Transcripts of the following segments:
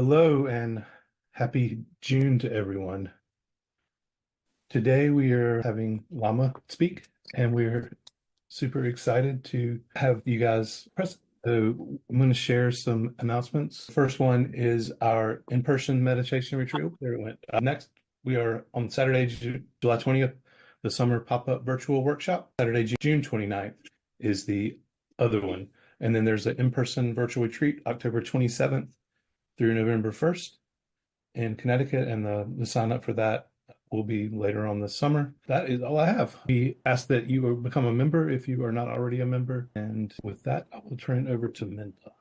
Hello and happy June to everyone. Today we are having Lama speak, and we're super excited to have you guys present. So I'm going to share some announcements. First one is our in-person meditation retreat. There it went. Next, we are on Saturday, July 20th, the summer pop-up virtual workshop. Saturday, June 29th is the other one. And then there's an in-person virtual retreat, October 27th through November 1st in Connecticut, and the sign up for that will be later on this summer. That is all I have. We ask that you will become a member if you are not already a member. And with that, I will turn it over to Minta.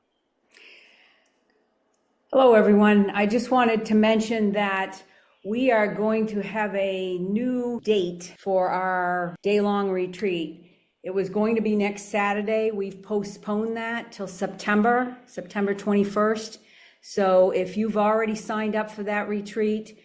Hello, everyone. I just wanted to mention that we are going to have a new date for our day-long retreat. It was going to be next Saturday. We've postponed that till September 21st. So if you've already signed up for that retreat,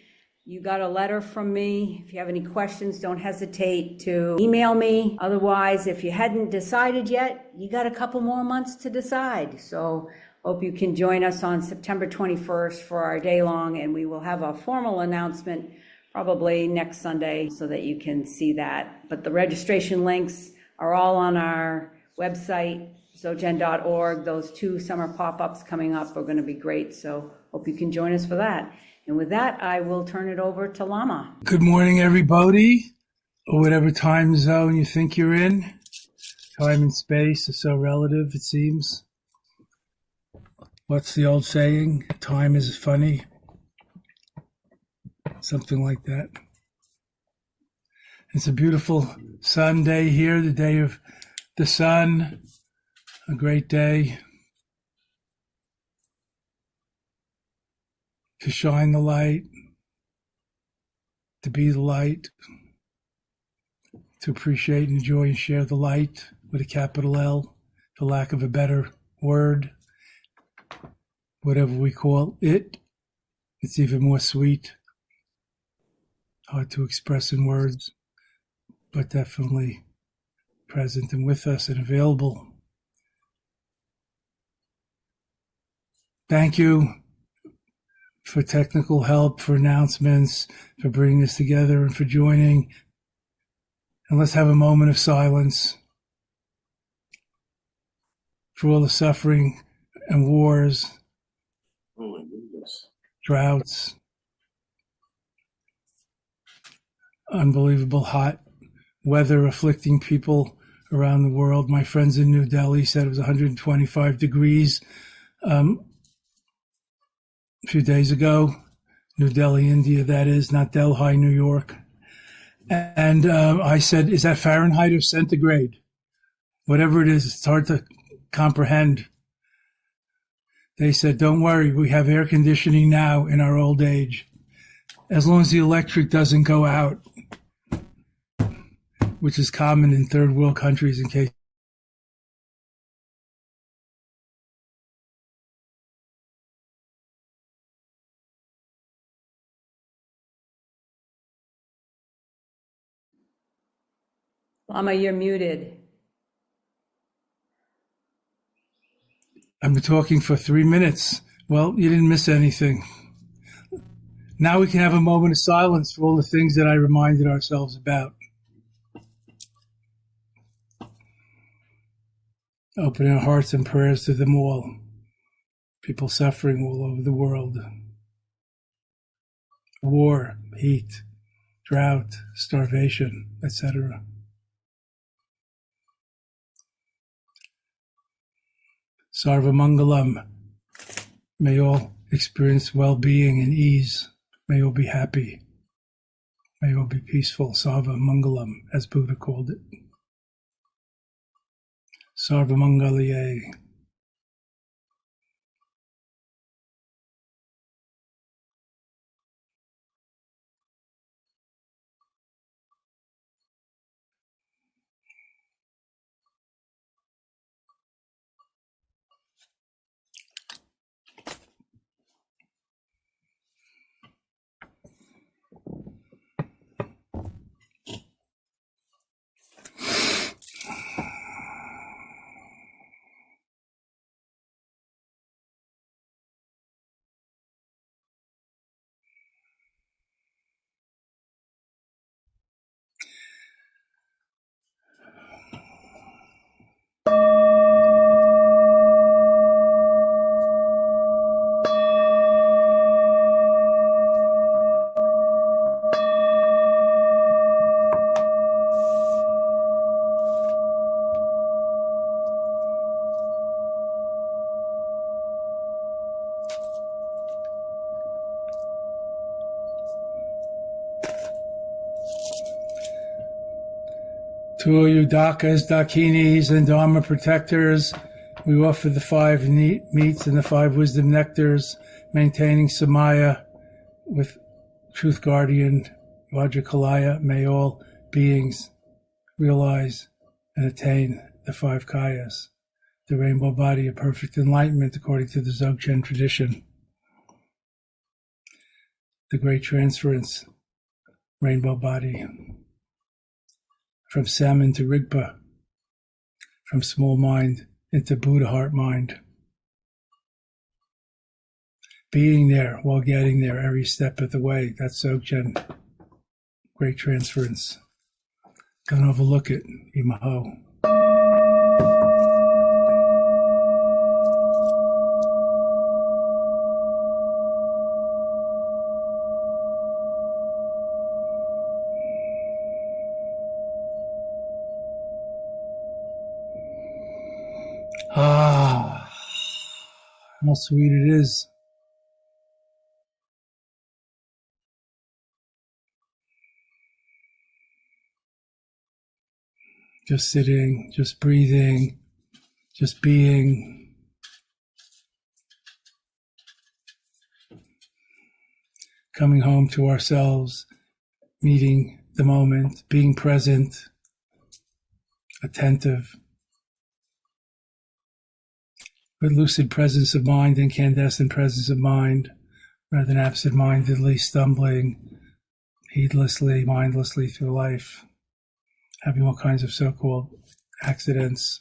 you got a letter from me. If you have any questions, don't hesitate to email me. Otherwise, if you hadn't decided yet, you got a couple more months to decide. So hope you can join us on September 21st for our day long, and we will have a formal announcement probably next Sunday so that you can see that. But the registration links are all on our website, zogen.org. Those two summer pop-ups coming up are going to be great, so hope you can join us for that. And with that, I will turn it over to Lama. Good morning, everybody, or whatever time zone you think you're in. Time and space are so relative, it seems. What's the old saying? Time is funny. Something like that. It's a beautiful Sunday here, the day of the sun. A great day to shine the light, to be the light, to appreciate, enjoy, and share the light with a capital L, for lack of a better word. Whatever we call it, it's even more sweet. Hard to express in words, but definitely present and with us and available. Thank you for technical help, for announcements, for bringing us together, and for joining. And let's have a moment of silence for all the suffering and wars, droughts, unbelievable hot weather afflicting people around the world. My friends in New Delhi said it was 125 degrees a few days ago. New Delhi, India, that is, not Delhi, New York. And I said, is that Fahrenheit or centigrade? Whatever it is, it's hard to comprehend. They said, don't worry, we have air conditioning now in our old age. As long as the electric doesn't go out, which is common in third world countries in case. Lama, you're muted. I've been talking for 3 minutes. Well, you didn't miss anything. Now we can have a moment of silence for all the things that I reminded ourselves about. Opening our hearts and prayers to them all. People suffering all over the world. War, heat, drought, starvation, etc. Sarva Mangalam. May all experience well-being and ease. May all be happy. May all be peaceful. Sarva Mangalam, as Buddha called it. Sarva Mangalaye. To all you Dakas, Dakinis, and Dharma protectors, we offer the 5 meats and the 5 wisdom nectars, maintaining Samaya with Truth Guardian, Vajrakalaya. May all beings realize and attain the 5 kayas, the rainbow body of perfect enlightenment according to the Dzogchen tradition. The great transference, rainbow body, from salmon to Rigpa, from small mind into Buddha heart mind. Being there while getting there every step of the way. That's Dzogchen. Great transference. Don't overlook it, Imaho. Ah, how sweet it is. Just sitting, just breathing, just being. Coming home to ourselves, meeting the moment, being present, attentive, with lucid presence of mind, incandescent presence of mind, rather than absent-mindedly stumbling heedlessly, mindlessly through life, having all kinds of so-called accidents.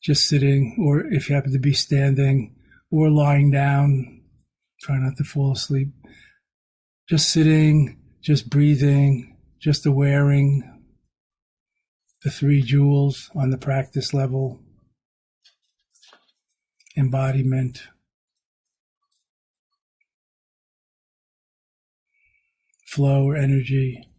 Just sitting, or if you happen to be standing, or lying down, try not to fall asleep. Just sitting, just breathing, just awareing the 3 jewels on the practice level. Embodiment, flow or energy,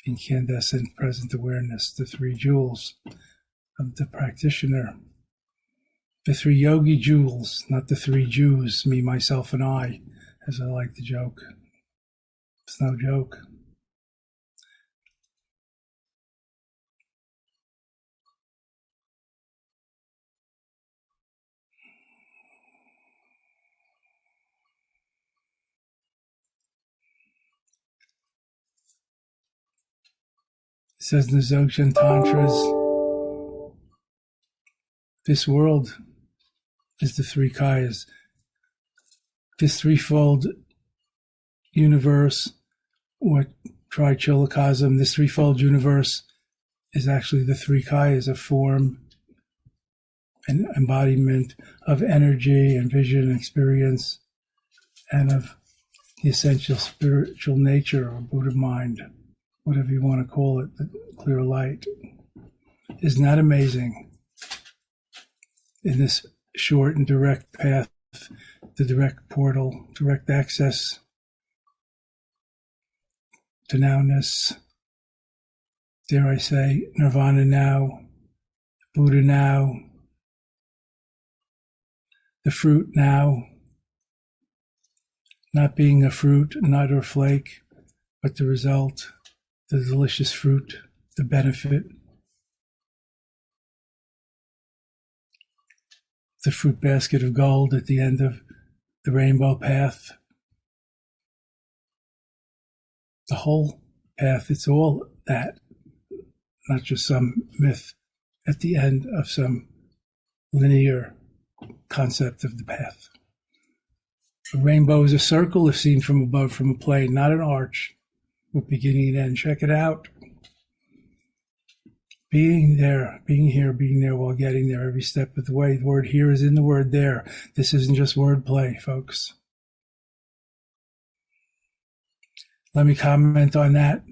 incandescent present awareness, the 3 jewels of the practitioner. The 3 yogi jewels, not the 3 Jews, me, myself, and I, as I like to joke. It's no joke. It says in the Dzogchen Tantras, this world is the 3 kayas. This threefold universe, or trichilocosm, this threefold universe is actually the 3 kayas of form and embodiment, of energy and vision and experience, and of the essential spiritual nature or Buddha mind, whatever you want to call it, the clear light. Isn't that amazing? In this short and direct path, the direct portal, direct access to nowness, dare I say, nirvana now, Buddha now, the fruit now, not being a fruit, nut or flake, but the result, the delicious fruit, the benefit, the fruit basket of gold at the end of the rainbow path. The whole path, it's all that, not just some myth at the end of some linear concept of the path. A rainbow is a circle if seen from above, from a plane, not an arch with beginning and end. Check it out. Being there, being here, being there while getting there every step of the way. The word here is in the word there. This isn't just wordplay, folks. Let me comment on that.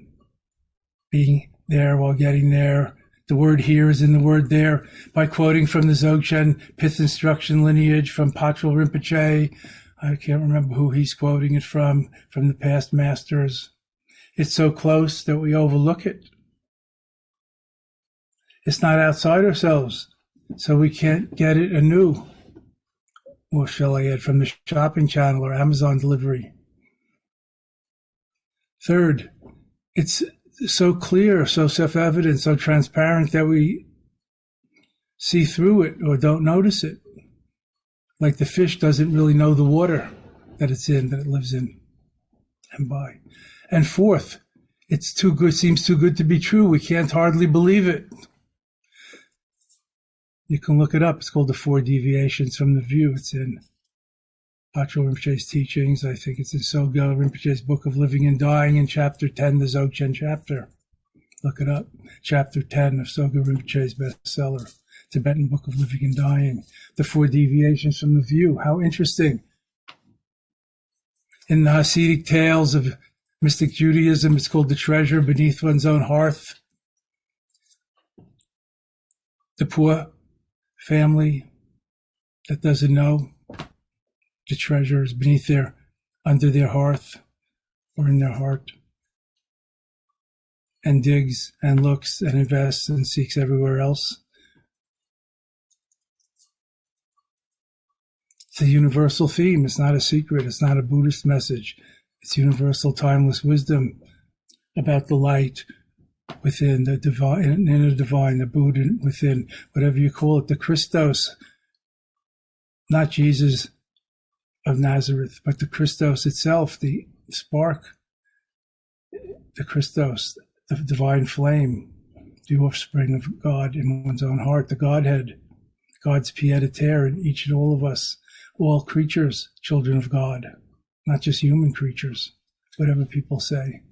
Being there while getting there. The word here is in the word there. By quoting from the Dzogchen Pith Instruction lineage from Patrul Rinpoche, I can't remember who he's quoting it from the past masters. It's so close that we overlook it. It's not outside ourselves, so we can't get it anew. or shall I add, from the shopping channel or Amazon delivery. Third, it's so clear, so self-evident, so transparent that we see through it or don't notice it. Like the fish doesn't really know the water that it's in, that it lives in and by. And fourth, it's too good, seems too good to be true. We can't hardly believe it. You can look it up. It's called The Four Deviations from the View. It's in Patrul Rinpoche's teachings. I think it's in Sogyal Rinpoche's Book of Living and Dying in Chapter 10, the Dzogchen chapter. Look it up. Chapter 10 of Sogyal Rinpoche's bestseller, Tibetan Book of Living and Dying. The Four Deviations from the View. How interesting. In the Hasidic tales of mystic Judaism, it's called The Treasure Beneath One's Own Hearth. The poor family that doesn't know the treasure is beneath under their hearth or in their heart, and digs and looks and invests and seeks everywhere else. It's a universal theme. It's not a secret. It's not a Buddhist message. It's universal, timeless wisdom about the light within, the divine, inner divine, the Buddha within, whatever you call it, the Christos, not Jesus of Nazareth, but the Christos itself, the spark, the Christos, the divine flame, the offspring of God in one's own heart, the Godhead, God's pied-à-terre in each and all of us, all creatures, children of God, not just human creatures, whatever people say.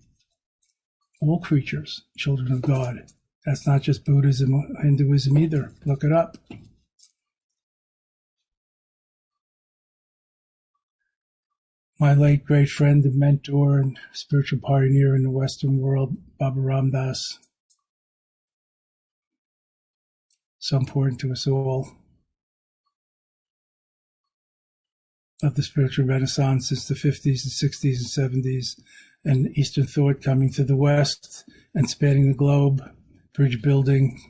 All creatures, children of God. That's not just Buddhism or Hinduism either. Look it up. My late great friend and mentor and spiritual pioneer in the Western world, Baba Ram Dass. So important to us all. Of the spiritual renaissance since the 50s and 60s and 70s, and Eastern thought coming to the West and spanning the globe, bridge building,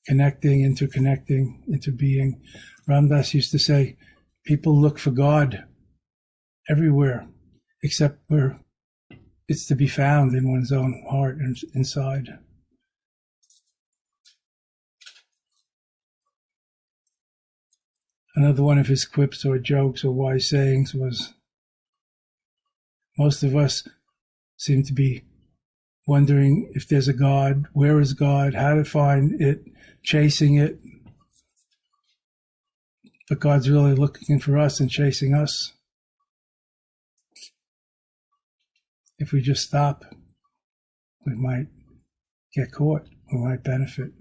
connecting, interconnecting, interbeing. Ram Dass used to say, people look for God everywhere, except where it's to be found in one's own heart and inside. Another one of his quips or jokes or wise sayings was, most of us seem to be wondering if there's a God, where is God, how to find it, chasing it. But God's really looking for us and chasing us. If we just stop, we might get caught, we might benefit.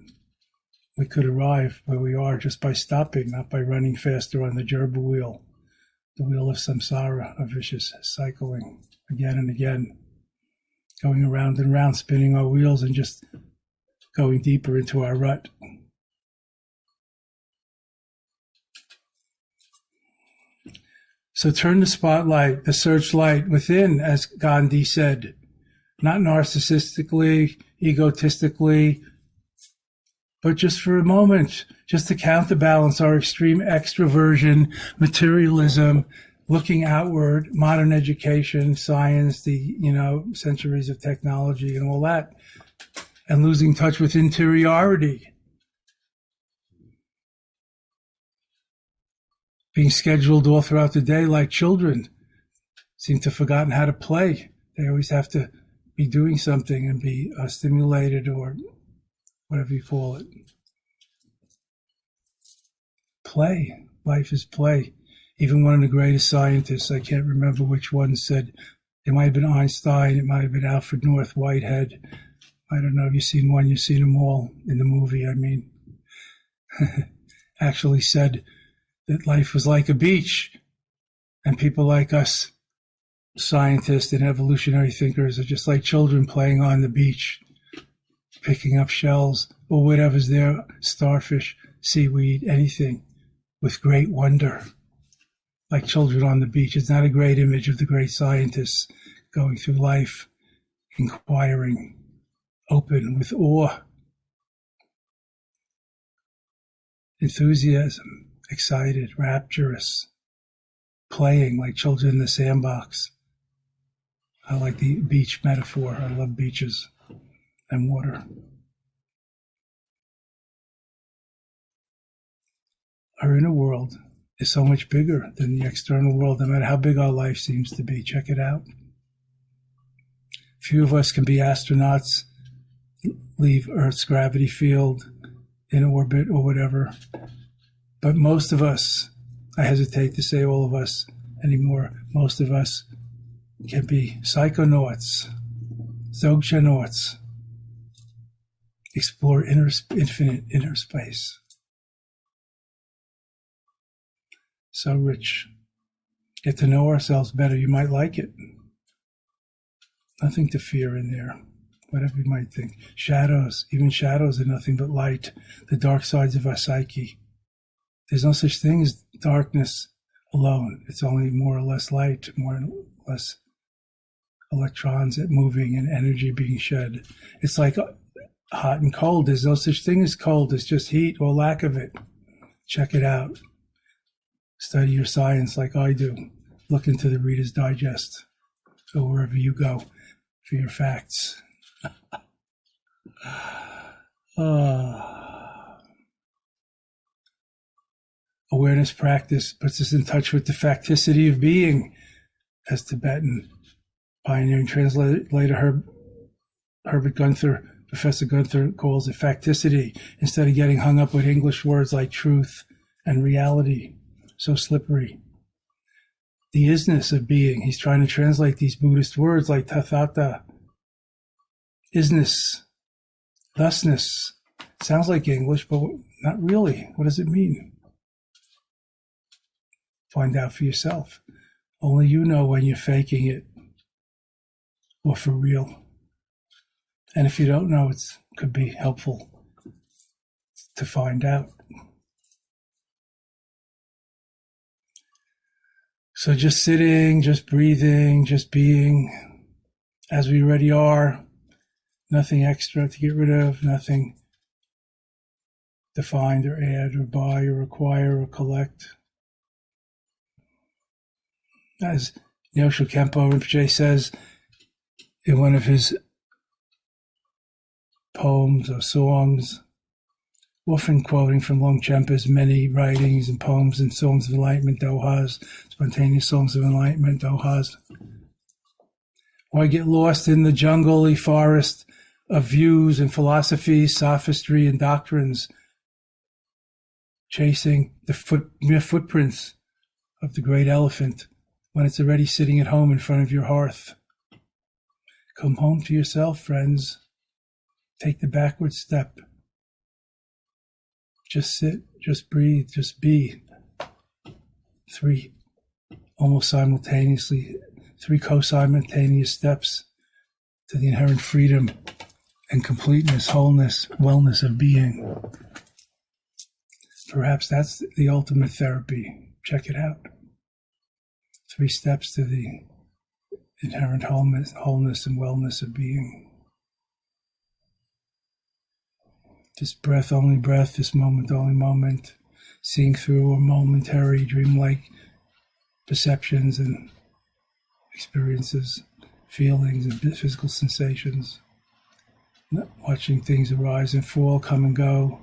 We could arrive where we are just by stopping, not by running faster on the gerbil wheel, the wheel of samsara, a vicious cycling again and again, going around and around, spinning our wheels and just going deeper into our rut. So turn the spotlight, the searchlight within, as Gandhi said, not narcissistically, egotistically, but just for a moment, just to counterbalance our extreme extroversion, materialism, looking outward, modern education, science, the, centuries of technology and all that, and losing touch with interiority. Being scheduled all throughout the day like children, seem to have forgotten how to play. They always have to be doing something and be stimulated or whatever you call it. Play. Life is play. Even one of the greatest scientists, I can't remember which one, said, it might have been Einstein, it might have been Alfred North Whitehead. I don't know if you've seen one, you've seen them all in the movie, I mean. Actually said that life was like a beach, and people like us, scientists and evolutionary thinkers, are just like children playing on the beach, picking up shells or whatever's there, starfish, seaweed, anything, with great wonder, like children on the beach. It's not a great image of the great scientists going through life, inquiring, open, with awe, enthusiasm, excited, rapturous, playing like children in the sandbox. I like the beach metaphor. I love beaches and water. Our inner world is so much bigger than the external world, no matter how big our life seems to be. Check it out. Few of us can be astronauts, leave Earth's gravity field in orbit or whatever. But most of us, I hesitate to say all of us anymore, most of us can be psychonauts, Dzogchenauts, explore infinite inner space. So rich. Get to know ourselves better. You might like it. Nothing to fear in there, whatever you might think. Shadows, even shadows are nothing but light, the dark sides of our psyche. There's no such thing as darkness alone. It's only more or less light, more or less electrons moving and energy being shed. It's like hot and cold. There's no such thing as cold. It's just heat or lack of it. Check it out. Study your science like I do. Look into the Reader's Digest or wherever you go for your facts. Awareness practice puts us in touch with the facticity of being, as Tibetan pioneering translator Professor Gunther calls it, facticity, instead of getting hung up with English words like truth and reality, so slippery. The isness of being, he's trying to translate these Buddhist words like tathata, isness, thusness. Sounds like English, but not really. What does it mean? Find out for yourself. Only you know when you're faking it or for real. And if you don't know, it could be helpful to find out. So just sitting, just breathing, just being as we already are. Nothing extra to get rid of, nothing to find or add or buy or acquire or collect. As Nyosho Kempo Rinpoche says in one of his poems or songs, often quoting from Longchenpa's many writings and poems and songs of enlightenment, dohas, spontaneous songs of enlightenment, dohas. Why get lost in the jungle-y forest of views and philosophies, sophistry and doctrines, chasing the mere footprints of the great elephant when it's already sitting at home in front of your hearth? Come home to yourself, friends. Take the backward step. Just sit, just breathe, just be. Three co-simultaneous steps to the inherent freedom and completeness, wholeness, wellness of being. Perhaps that's the ultimate therapy. Check it out. 3 steps to the inherent wholeness and wellness of being. Just breath, only breath, this moment, only moment, seeing through a momentary, dreamlike perceptions and experiences, feelings and physical sensations, watching things arise and fall, come and go,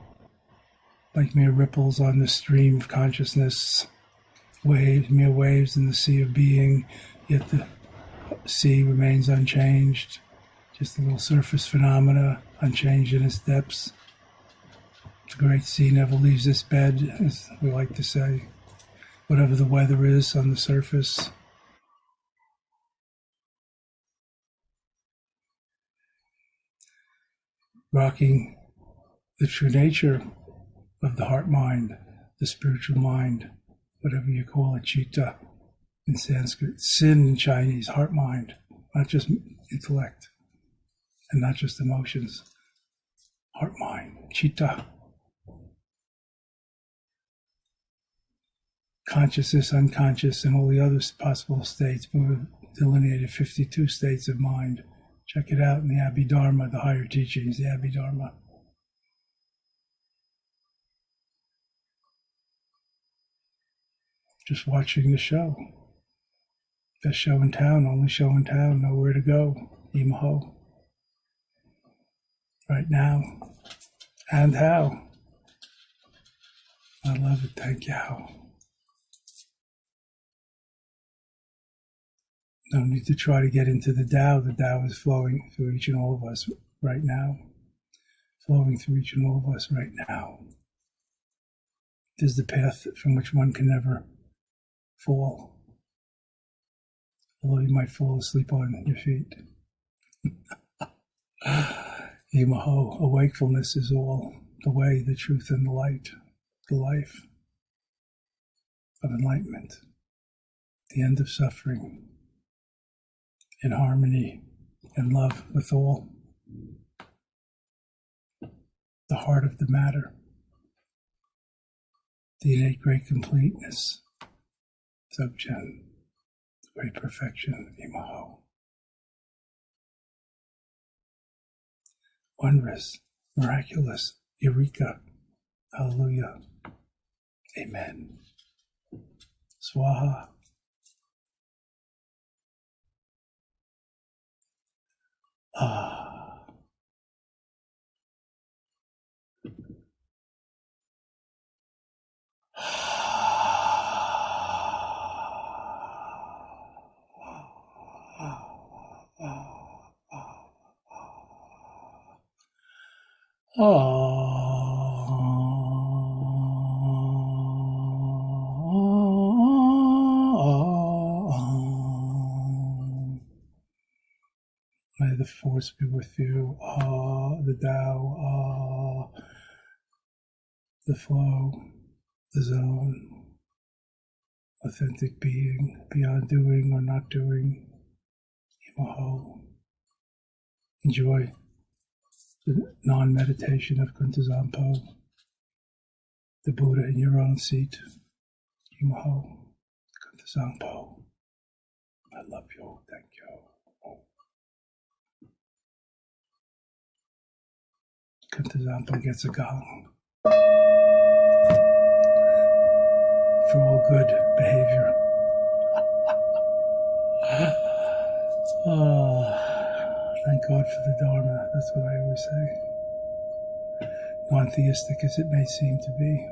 like mere ripples on the stream of consciousness, mere waves in the sea of being, yet the sea remains unchanged, just a little surface phenomena, unchanged in its depths. The great sea never leaves its bed, as we like to say, whatever the weather is on the surface. Rocking the true nature of the heart-mind, the spiritual mind, whatever you call it, chitta in Sanskrit, sin in Chinese, heart-mind, not just intellect and not just emotions. Heart-mind, chitta. Consciousness, unconscious, and all the other possible states. Buddha delineated 52 states of mind. Check it out in the Abhidharma, the higher teachings, the Abhidharma. just watching the show. Best show in town, only show in town, nowhere to go. Imaho. Right now. And how? I love it. Thank you. No need to try to get into the Tao. The Tao is flowing through each and all of us right now. Flowing through each and all of us right now. It is the path from which one can never fall. Although you might fall asleep on your feet. Imaho, a wakefulness is all, the way, the truth, and the light, the life of enlightenment, the end of suffering, in harmony and love with all, the heart of the matter, the innate great completeness, Dzogchen, great perfection, Imaho. Wondrous, miraculous, Eureka, Hallelujah, Amen. Swaha. Ah. May the force be with you. The Tao, the flow, the zone, authentic being, beyond doing or not doing. Imaho. Enjoy the non-meditation of Kuntazampo, the Buddha in your own seat. Imaho. Kuntazampo. I love you. Thank you. Kuntazampo gets a gong for all good behavior. Thank God for the Dharma. That's what I always say. Non-theistic as it may seem to be.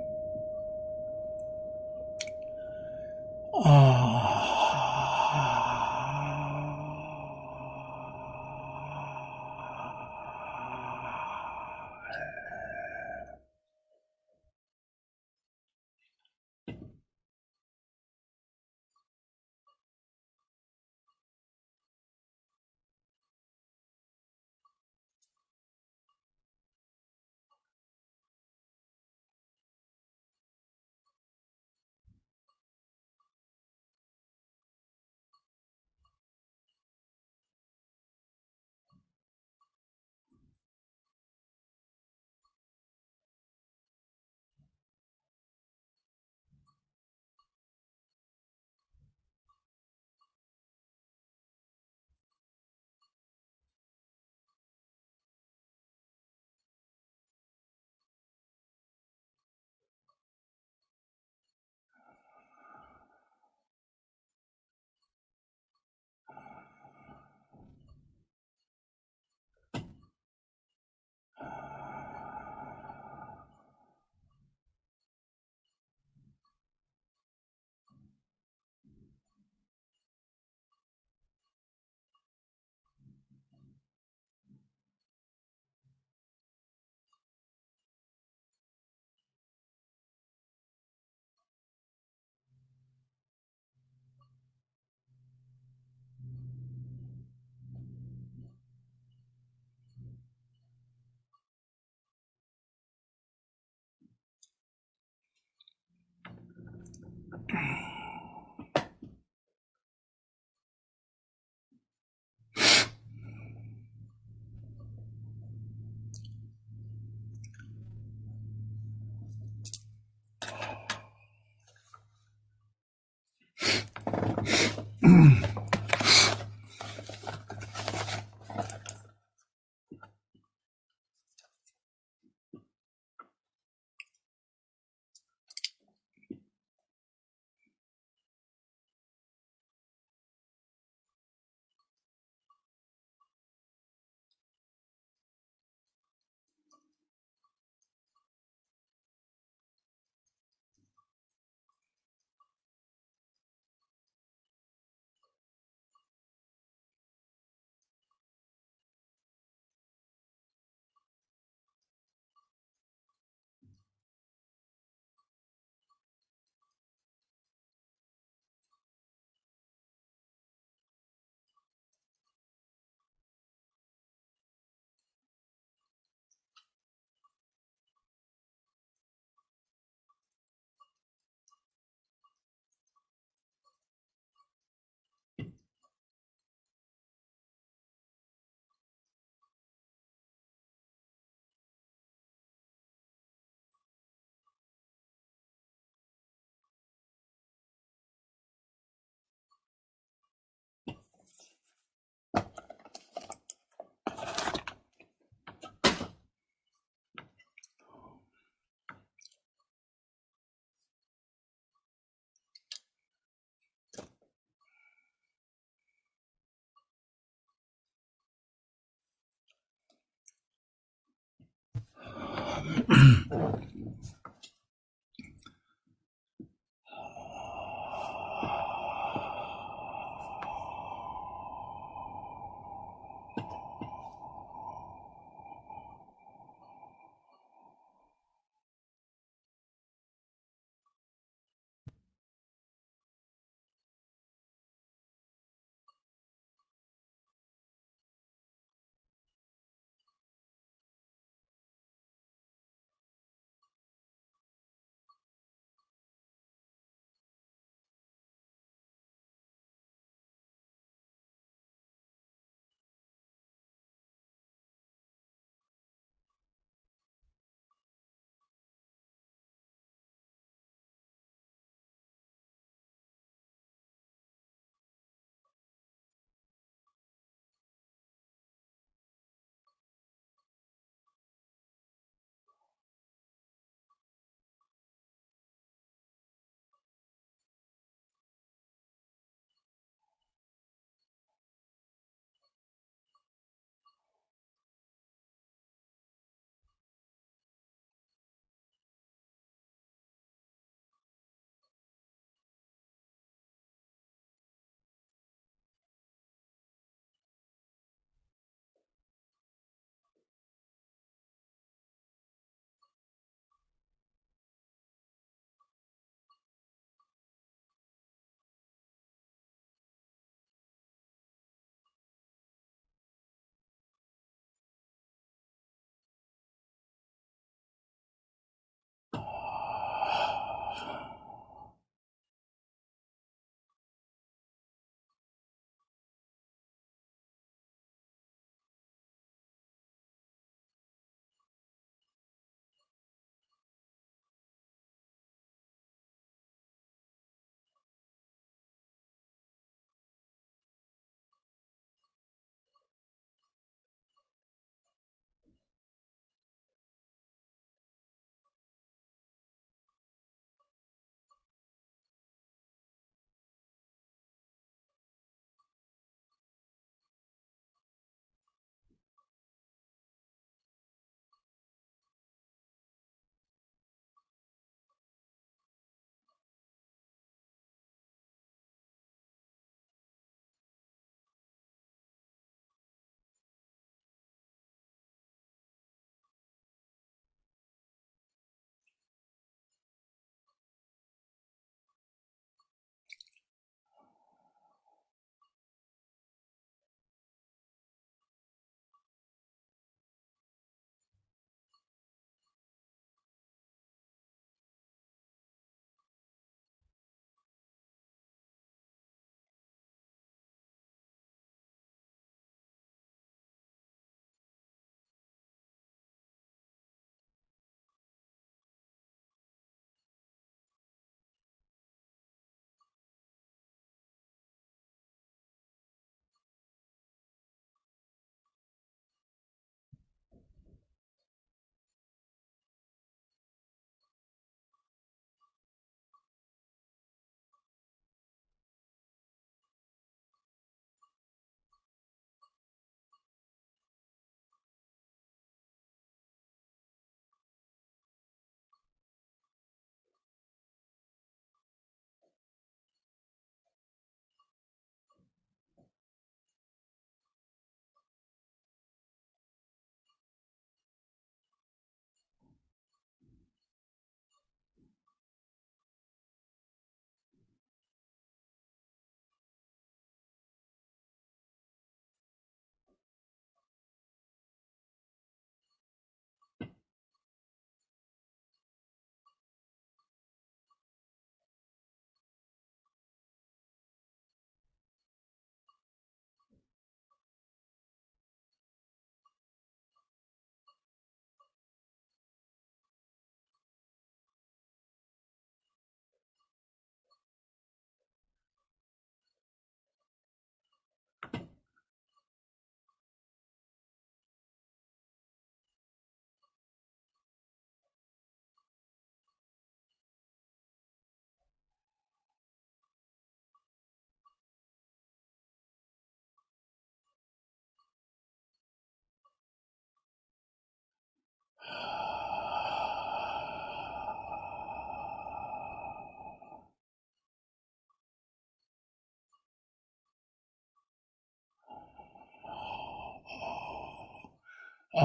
The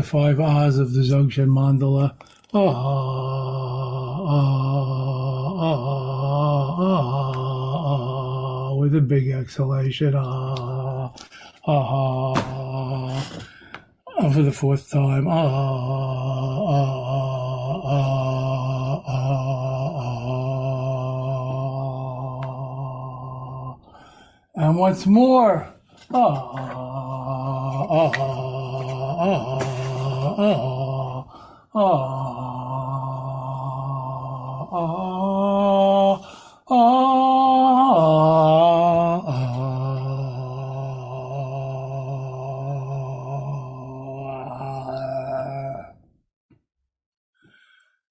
five ahs of the Dzogchen mandala. With a big exhalation. For the fourth time. And once more.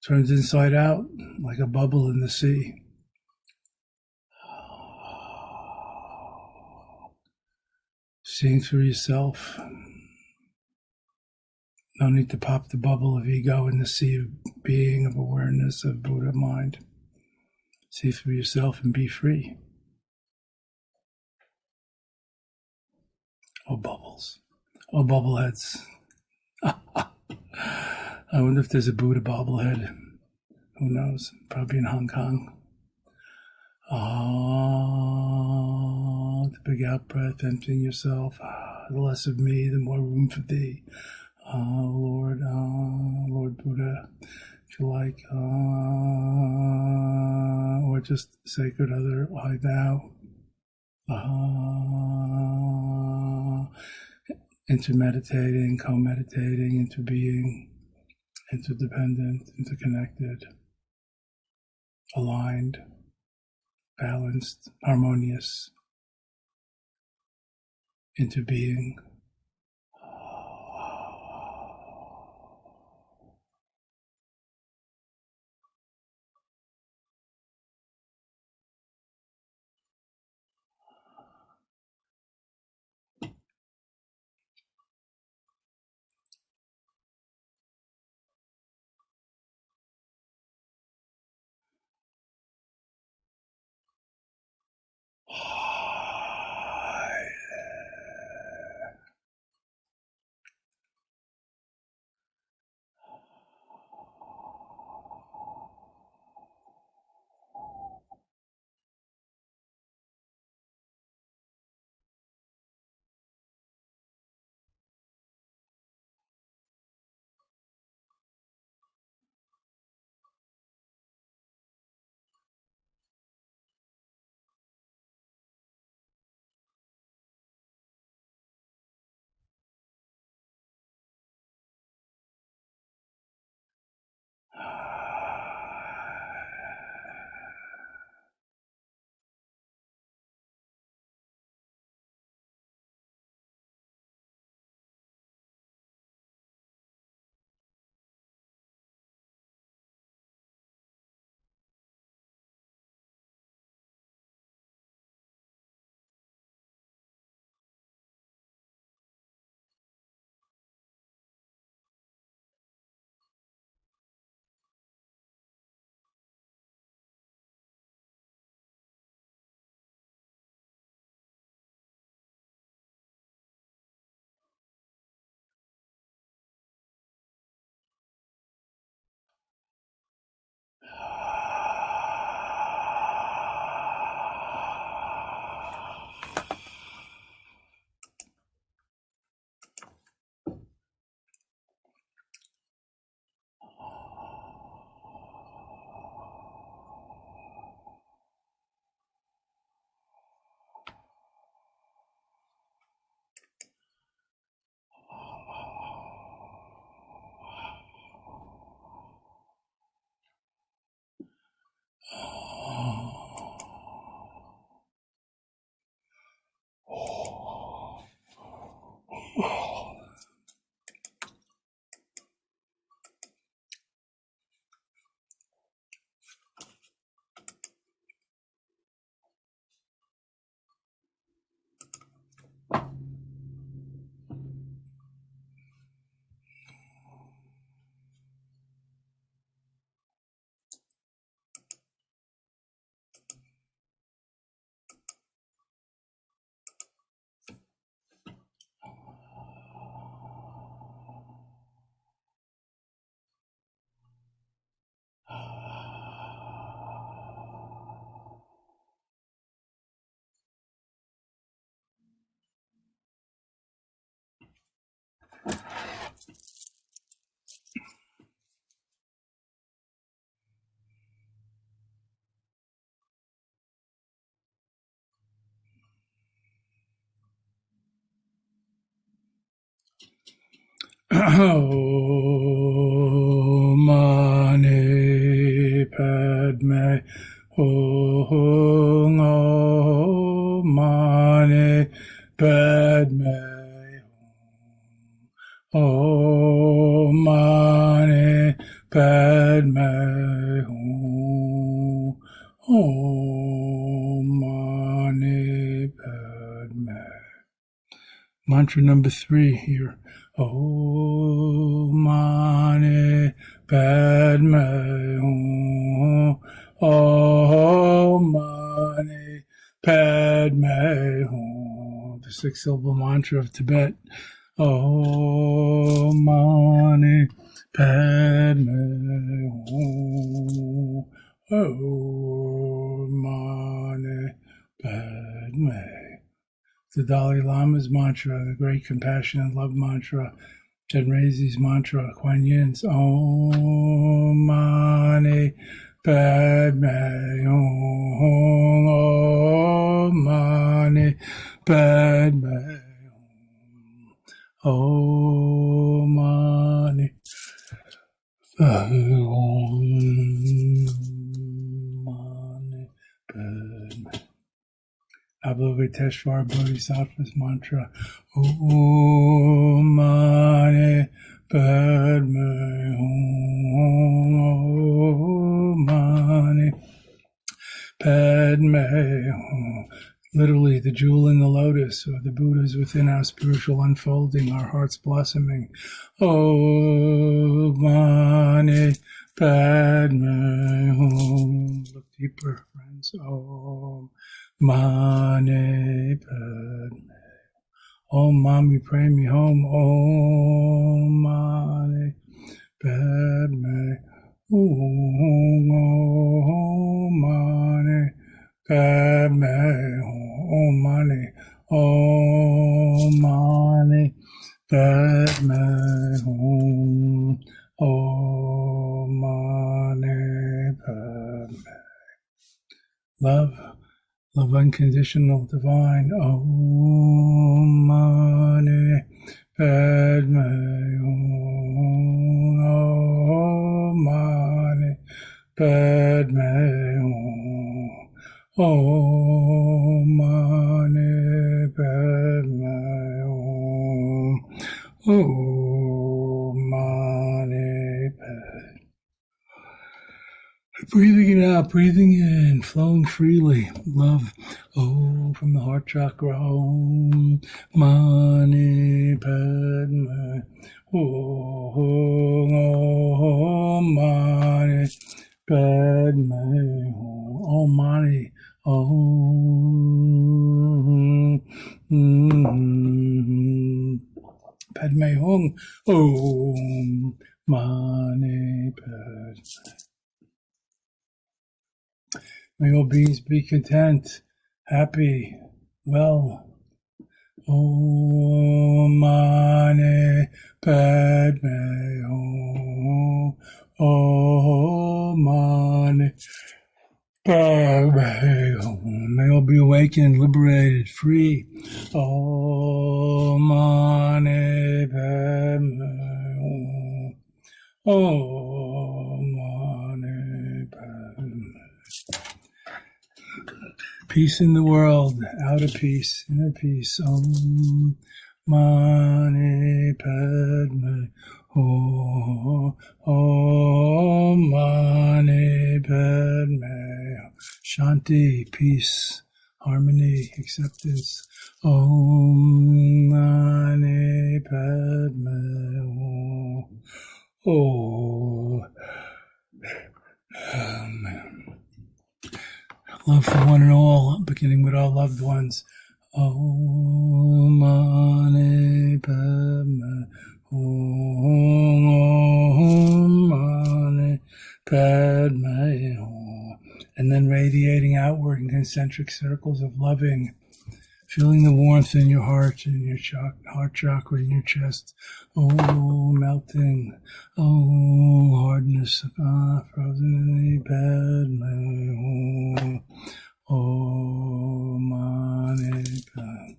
Turns inside out like a bubble in the sea. Seeing through yourself. No need to pop the bubble of ego in the sea of being, of awareness, of Buddha mind. See through yourself and be free. Oh, bubbles. Oh, bubbleheads. I wonder if there's a Buddha bobblehead. Who knows? Probably in Hong Kong. The big out breath, emptying yourself. The less of me, the more room for thee. Lord Buddha, if you like, or just sacred other, I thou. Into meditating, co-meditating, into being, interdependent, interconnected, aligned, balanced, harmonious, into being. Om Mani Padme Hum. Om Mani Padme Hum. Om Mani Padme Hum. Om Mani Padme. Mantra number 3 here. Om Mani Padme Hum. Om Mani Padme Hum. The 6-syllable mantra of Tibet. Om Mani Padme Hum. Om Mani Padme. The Dalai Lama's mantra, the Great Compassion and Love mantra, Chenrezi's mantra, Kuan Yin's Om Mani Padme Hum. Om Mani Padme Hum. Om Mani Padme Padme. Avalokiteshvara Bodhisattva's mantra. Om Mani Padme Hum. Om Mani Padme Hum. Literally, the jewel in the lotus, or the Buddhas within our spiritual unfolding, our hearts blossoming. Om Mani Padme Hum. Look deeper, friends. Om Mani Padme. Om Mami pray me home. Om Mani Padme Hum. Om Mani Padme Om Mani. Om Mani Padme Hum. Om Mani Padme. Love unconditional, divine. Om Mani Padme Hum. Om Mani Padme Hum. Om Mani Padme Hum. Om Mani Padme. Breathing it out, breathing in, flowing freely. Love. Oh, from the heart chakra. Om Mani Padme. Om Mani Padme. Om Mani. Om Padme Hum. Om Mani Padme. May all beings be content, happy, well. Om Mani Padme Hum. Om Mani Padme Hum. May all be awakened, liberated, free. Om Mani Padme Hum. Om Mani Padme. Peace in the world, outer peace, inner peace. Om Mani Padme Hum. Om Mani Padme. Shanti, peace, harmony, acceptance. Om Mani Padme Hum. Oh. Amen. Love for one and all, beginning with our loved ones. Om Mani Padme Hum. Om Mani Padme Hum. And then radiating outward in concentric circles of loving, feeling the warmth in your heart, in your heart chakra, in your chest. Oh, melting. Oh, hardness. Frozen. Padme. Oh, Mani Padme.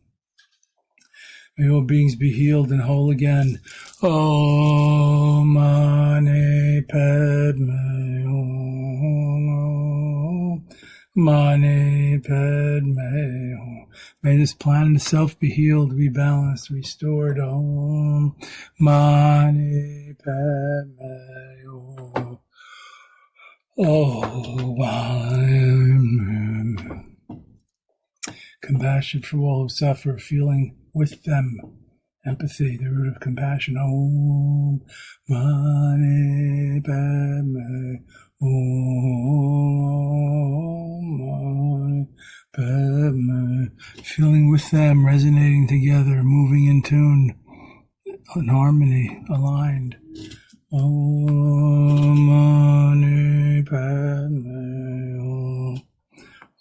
May all beings be healed and whole again. Om Mani Padme Hum. Mani Padme Hum. May this planet itself be healed, rebalanced, restored. Om Mani Padme Hum. Oh, compassion for all who suffer, feeling with them. Empathy, the root of compassion. Om Mani Padme Om Mani Padme. Feeling with them, resonating together, moving in tune, in harmony, aligned. Om Mani Padme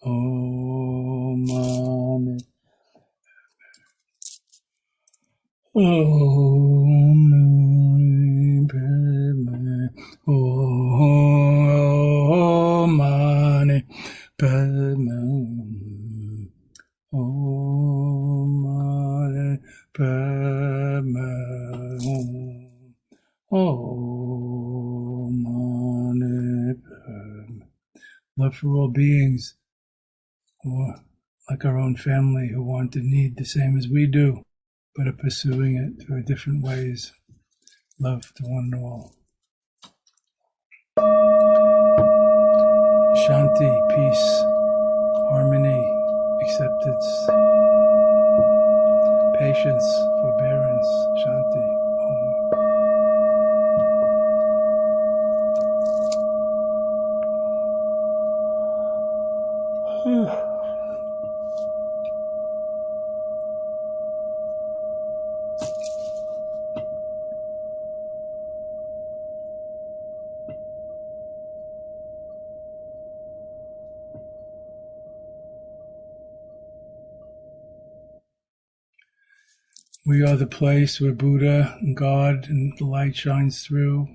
Om Mani Om Mani Padme Om Mani Padme Om Mani Padme Om Mani Padme. Love for all beings, or like our own family, who want and need the same as we do, but are pursuing it through different ways. Love to one and all. Shanti, peace, harmony, acceptance, patience, forbearance. Shanti. Om. We are the place where Buddha and God and the light shines through.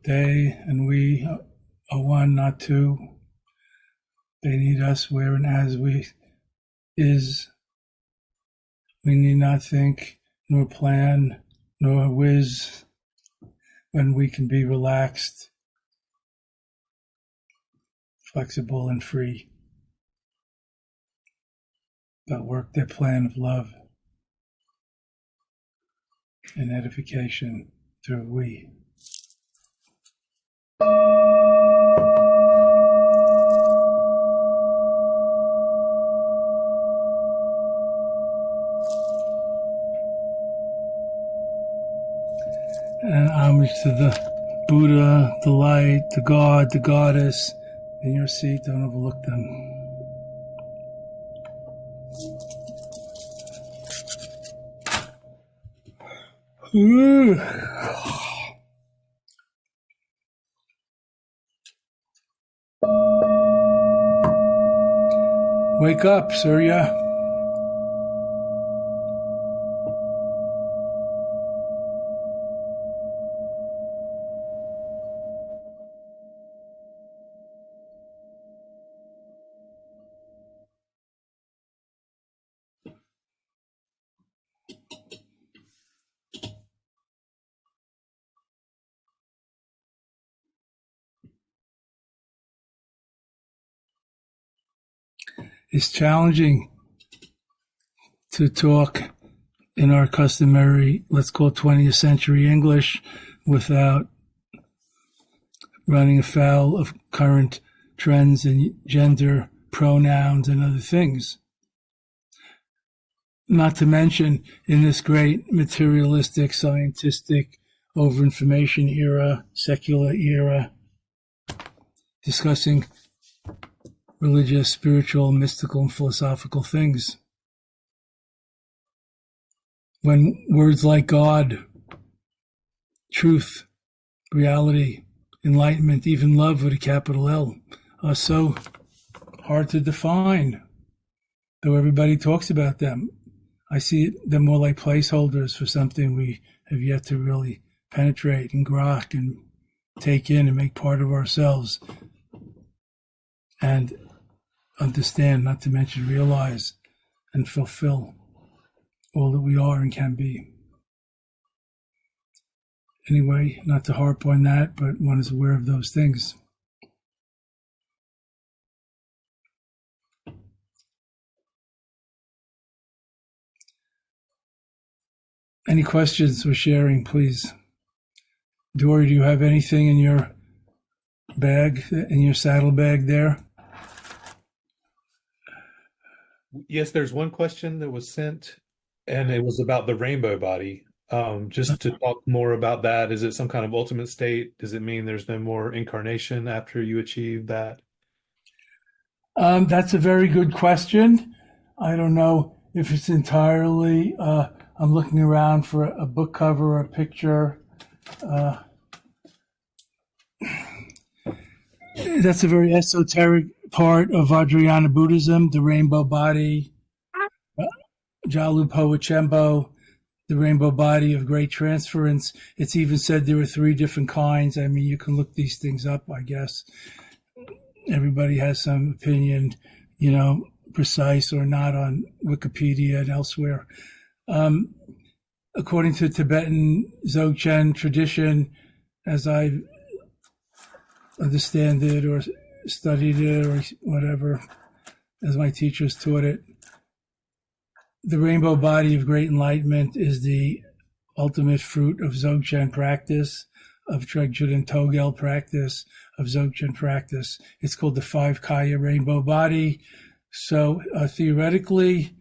They and we are one, not two. They need us where and as we is. We need not think, nor plan, nor whiz, when we can be relaxed, flexible and free, but work their plan of love and edification through we. And homage to the Buddha, the light, the God, the goddess. In your seat, don't overlook them. Wake up, Surya. It's challenging to talk in our customary, let's call it 20th century English, without running afoul of current trends in gender, pronouns, and other things. Not to mention, in this great materialistic, scientific, over-information era, secular era, discussing religious, spiritual, mystical, and philosophical things. When words like God, truth, reality, enlightenment, even love with a capital L, are so hard to define, though everybody talks about them. I see them more like placeholders for something we have yet to really penetrate and grok and take in and make part of ourselves and understand, not to mention realize and fulfill all that we are and can be. Anyway, not to harp on that, but one is aware of those things. Any questions or sharing, please? Dory, do you have anything in your bag, in your saddlebag there? Yes, there's one question that was sent, and it was about the rainbow body. Just to talk more about that, is it some kind of ultimate state? Does it mean there's no more incarnation after you achieve that? That's a very good question. I don't know if it's entirely. I'm looking around for a book cover or a picture. That's a very esoteric part of Vajrayana Buddhism, the rainbow body, Jalu Powachembo, the rainbow body of great transference. It's even said there are 3 different kinds. I mean, you can look these things up, I guess. Everybody has some opinion, precise or not, on Wikipedia and elsewhere. According to Tibetan Dzogchen tradition, as I understand it or studied it or whatever, as my teachers taught it, the rainbow body of great enlightenment is the ultimate fruit of Dzogchen practice, of Trengchen Togel practice, of Dzogchen practice. It's called the 5 Kaya rainbow body. So theoretically,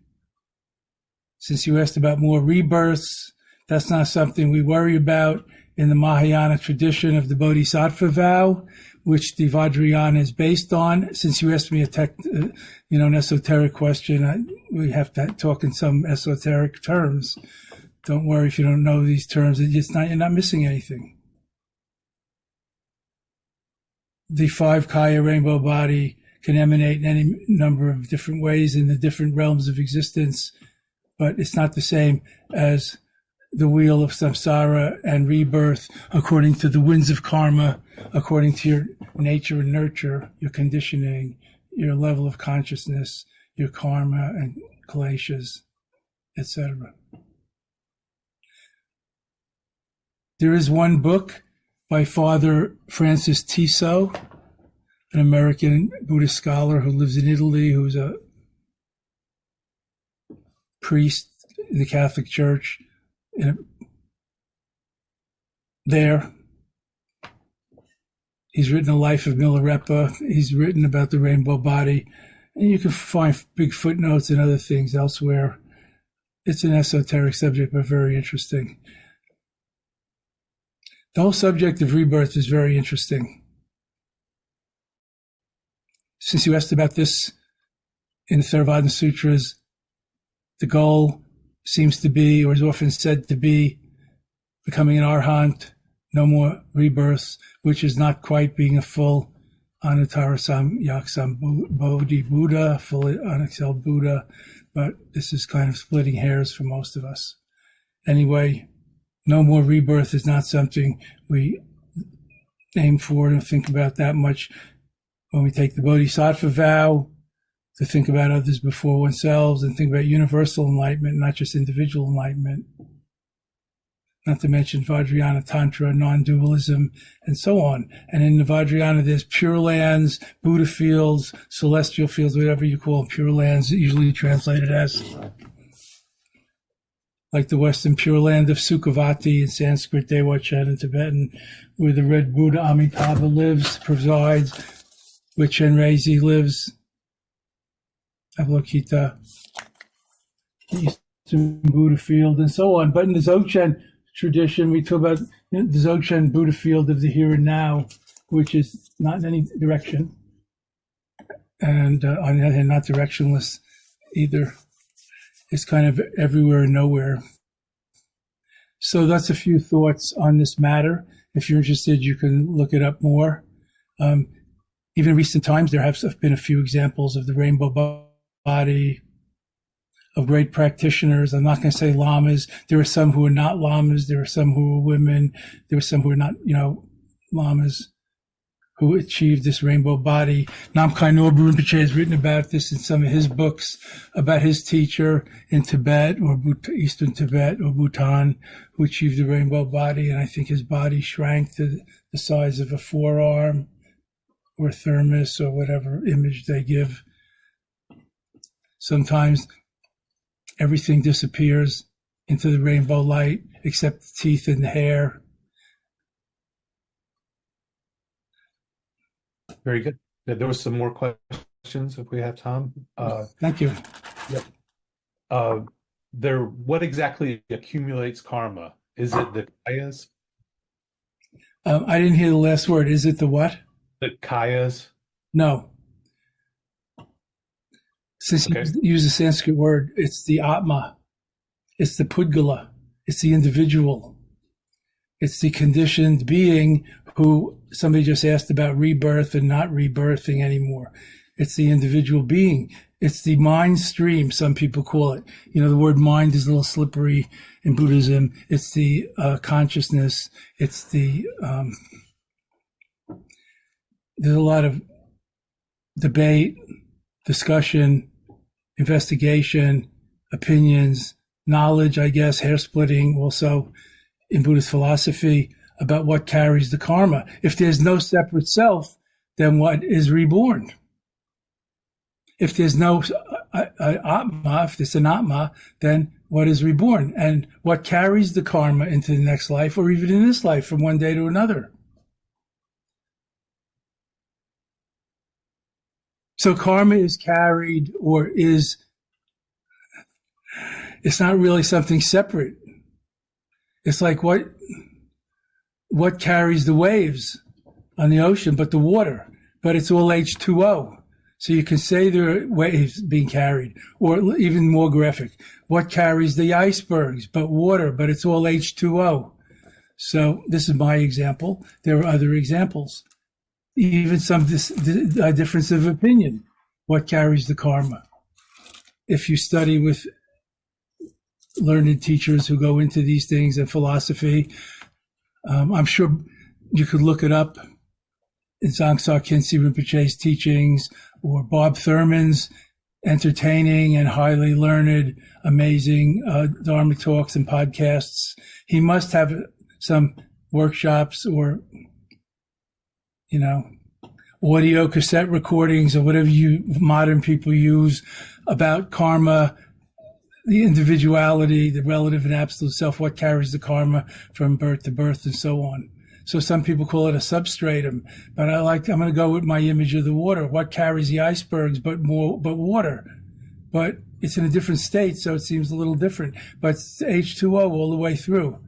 since you asked about more rebirths, that's not something we worry about in the Mahayana tradition of the Bodhisattva vow, which the Vajrayana is based on. Since you asked me an esoteric question, we have to talk in some esoteric terms. Don't worry if you don't know these terms. You're not missing anything. The 5 Kaya rainbow body can emanate in any number of different ways in the different realms of existence, but it's not the same as the wheel of samsara and rebirth according to the winds of karma, according to your nature and nurture, your conditioning, your level of consciousness, your karma and kleshas, etc. There is one book by Father Francis Tiso, an American Buddhist scholar who lives in Italy, who's a priest in the Catholic Church. There, he's written a life of Milarepa. He's written about the rainbow body, and you can find big footnotes and other things elsewhere. It's an esoteric subject, but very interesting. The whole subject of rebirth is very interesting. Since you asked about this in the Theravada Sutras, the goal seems to be, or is often said to be, becoming an arhat, no more rebirths, which is not quite being a full Anuttara Yaksam Bodhi Buddha, fully unexcelled Buddha, but this is kind of splitting hairs for most of us. Anyway, no more rebirth is not something we aim for and think about that much when we take the Bodhisattva vow, to think about others before oneself and think about universal enlightenment, not just individual enlightenment. Not to mention Vajrayana Tantra, non-dualism, and so on. And in the Vajrayana, there's pure lands, Buddha fields, celestial fields, whatever you call them, pure lands, usually translated as, like the Western Pure Land of Sukhavati in Sanskrit, Dewachan in Tibetan, where the Red Buddha Amitabha lives, presides, where Chenrezi lives, Avalokita, the Eastern Buddha field, and so on. But in the Dzogchen tradition, we talk about the Dzogchen Buddha field of the here and now, which is not in any direction, and on the other hand, not directionless either. It's kind of everywhere and nowhere. So that's a few thoughts on this matter. If you're interested, you can look it up more. Even in recent times, there have been a few examples of the rainbow body of great practitioners. I'm not going to say lamas. There are some who are not lamas. There are some who are women. There are some who are not, lamas, who achieved this rainbow body. Namkhai Norbu Rinpoche has written about this in some of his books about his teacher in Tibet or Eastern Tibet or Bhutan who achieved the rainbow body. And I think his body shrank to the size of a forearm or thermos or whatever image they give. Sometimes everything disappears into the rainbow light except the teeth and the hair. Very good. Yeah, there was some more questions if we have time. Thank you. Yep. What exactly accumulates karma? Is it the kayas? I didn't hear the last word. Is it the what? The kayas? No. Since Okay. you use a Sanskrit word, it's the Atma. It's the Pudgala. It's the individual. It's the conditioned being who somebody just asked about rebirth and not rebirthing anymore. It's the individual being. It's the mind stream, some people call it. You know, the word mind is a little slippery in Buddhism. It's the consciousness. It's the, there's a lot of debate, discussion, investigation, opinions, knowledge, I guess, hair splitting also in Buddhist philosophy about what carries the karma. If there's no separate self, then what is reborn? If there's no Atma, if there's an Atma, then what is reborn? And what carries the karma into the next life or even in this life from one day to another? So karma is carried or is, it's not really something separate. It's like what carries the waves on the ocean but the water, but it's all H2O. So you can say there are waves being carried, or even more graphic, what carries the icebergs but water, but it's all H2O. So this is my example. There are other examples. Even some difference of opinion. What carries the karma? If you study with learned teachers who go into these things and philosophy, I'm sure you could look it up in Dzongsa Khyentse Rinpoche's teachings or Bob Thurman's entertaining and highly learned, amazing Dharma talks and podcasts. He must have some workshops or, you know, audio cassette recordings or whatever you modern people use about karma, the individuality, the relative and absolute self, what carries the karma from birth to birth and so on. So some people call it a substratum, but I'm going to go with my image of the water. What carries the icebergs but water? But it's in a different state, so it seems a little different. But it's H2O all the way through.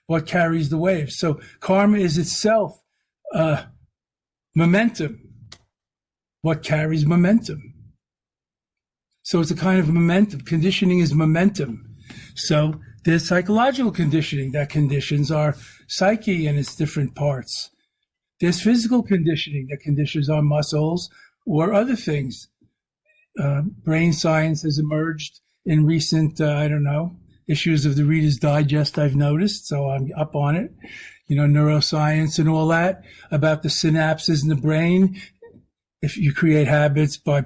What carries the waves? So karma is itself momentum. What carries momentum? So it's a kind of momentum. Conditioning is momentum. So there's psychological conditioning that conditions our psyche in its different parts. There's physical conditioning that conditions our muscles or other things. Brain science has emerged in recent, issues of the Reader's Digest I've noticed, so I'm up on it. You know, neuroscience and all that about the synapses in the brain. If you create habits by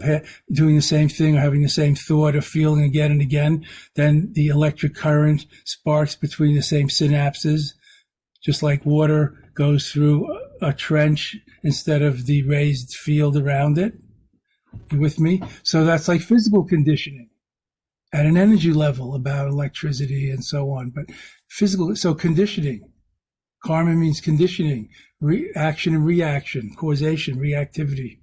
doing the same thing or having the same thought or feeling again and again, then the electric current sparks between the same synapses, just like water goes through a trench instead of the raised field around it. You with me? So that's like physical conditioning at an energy level about electricity and so on. But physical, so conditioning. Karma means conditioning, action and reaction, causation, reactivity.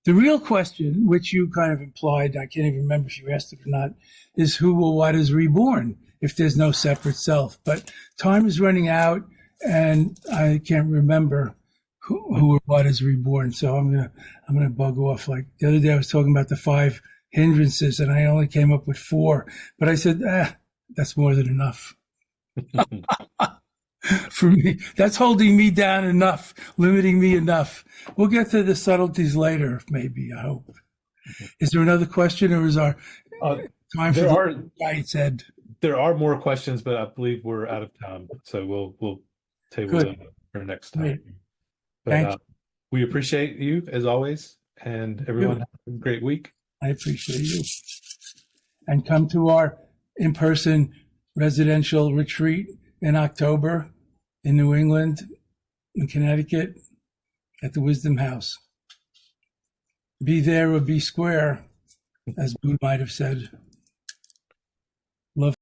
The real question, which you kind of implied, I can't even remember if you asked it or not, is who or what is reborn if there's no separate self. But time is running out, and I can't remember who or what is reborn. So I'm gonna bug off. Like the other day, I was talking about the 5 hindrances, and I only came up with 4. But I said, that's more than enough. For me, that's holding me down enough, limiting me enough. We'll get to the subtleties later, maybe, I hope. Is there another question, or is our time for the guide's head? There are more questions, but I believe we're out of time. So we'll table Good. that for next Great. time. But Thank we appreciate you as always, and everyone you. have a great week. I appreciate you. And come to our in-person residential retreat in October in New England, in Connecticut, at the Wisdom House. Be there or be square, as Boo might have said. Love.